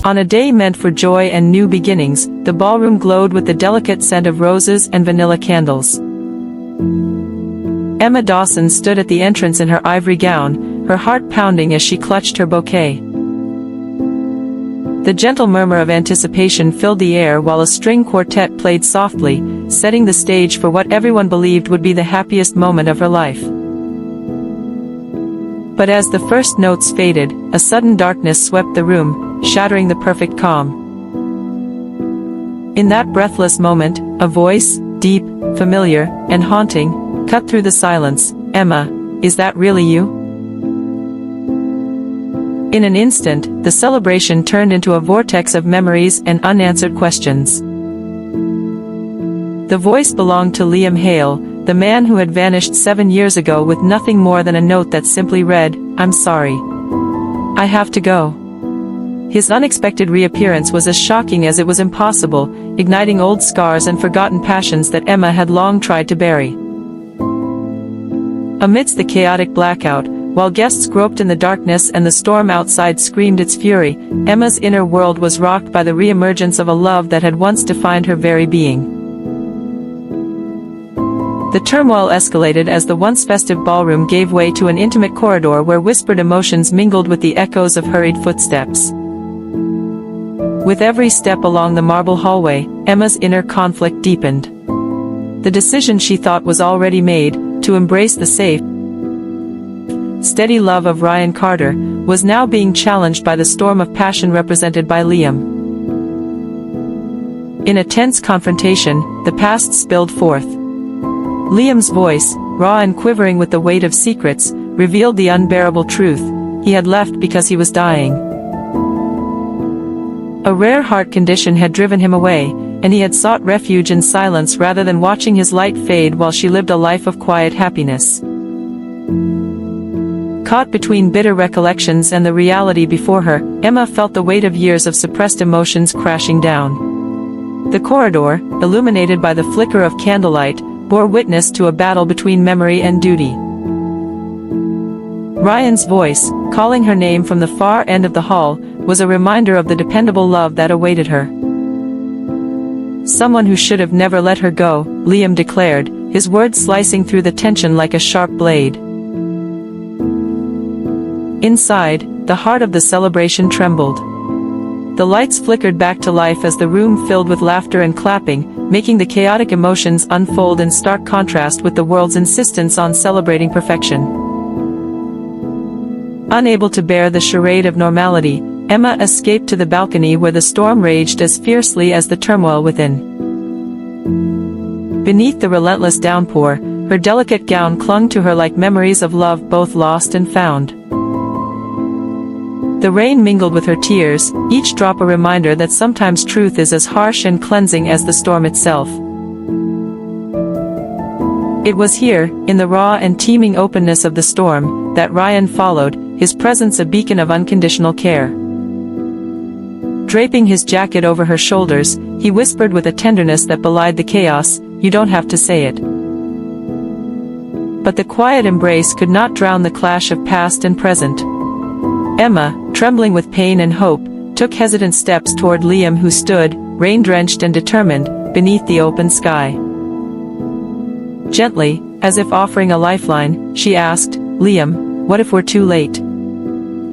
On a day meant for joy and new beginnings, the ballroom glowed with the delicate scent of roses and vanilla candles. Emma Dawson stood at the entrance in her ivory gown, her heart pounding as she clutched her bouquet. The gentle murmur of anticipation filled the air while a string quartet played softly, setting the stage for what everyone believed would be the happiest moment of her life. But as the first notes faded, a sudden darkness swept the room, shattering the perfect calm. In that breathless moment, a voice, deep, familiar, and haunting, cut through the silence. "Emma, is that really you?" In an instant, the celebration turned into a vortex of memories and unanswered questions. The voice belonged to Liam Hale, the man who had vanished 7 years ago with nothing more than a note that simply read, "I'm sorry. I have to go." His unexpected reappearance was as shocking as it was impossible, igniting old scars and forgotten passions that Emma had long tried to bury. Amidst the chaotic blackout, while guests groped in the darkness and the storm outside screamed its fury, Emma's inner world was rocked by the re-emergence of a love that had once defined her very being. The turmoil escalated as the once festive ballroom gave way to an intimate corridor where whispered emotions mingled with the echoes of hurried footsteps. With every step along the marble hallway, Emma's inner conflict deepened. The decision she thought was already made, to embrace the safe, steady love of Ryan Carter, was now being challenged by the storm of passion represented by Liam. In a tense confrontation, the past spilled forth. Liam's voice, raw and quivering with the weight of secrets, revealed the unbearable truth: he had left because he was dying. A rare heart condition had driven him away, and he had sought refuge in silence rather than watching his light fade while she lived a life of quiet happiness. Caught between bitter recollections and the reality before her, Emma felt the weight of years of suppressed emotions crashing down. The corridor, illuminated by the flicker of candlelight, bore witness to a battle between memory and duty. Ryan's voice, calling her name from the far end of the hall, was a reminder of the dependable love that awaited her. "Someone who should have never let her go," Liam declared, his words slicing through the tension like a sharp blade. Inside, the heart of the celebration trembled. The lights flickered back to life as the room filled with laughter and clapping, making the chaotic emotions unfold in stark contrast with the world's insistence on celebrating perfection. Unable to bear the charade of normality, Emma escaped to the balcony where the storm raged as fiercely as the turmoil within. Beneath the relentless downpour, her delicate gown clung to her like memories of love both lost and found. The rain mingled with her tears, each drop a reminder that sometimes truth is as harsh and cleansing as the storm itself. It was here, in the raw and teeming openness of the storm, that Ryan followed, his presence a beacon of unconditional care. Draping his jacket over her shoulders, he whispered with a tenderness that belied the chaos, "You don't have to say it." But the quiet embrace could not drown the clash of past and present. Emma, trembling with pain and hope, took hesitant steps toward Liam, who stood, rain-drenched and determined, beneath the open sky. Gently, as if offering a lifeline, she asked, "Liam, what if we're too late?"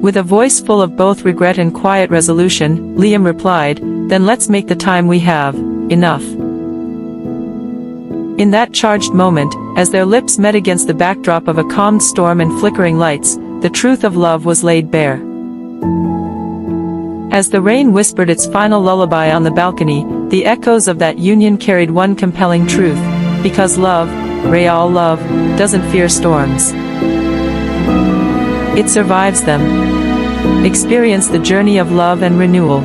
With a voice full of both regret and quiet resolution, Liam replied, "Then let's make the time we have enough." In that charged moment, as their lips met against the backdrop of a calmed storm and flickering lights, the truth of love was laid bare. As the rain whispered its final lullaby on the balcony, the echoes of that union carried one compelling truth: because love, real love, doesn't fear storms. It survives them. Experience the journey of love and renewal.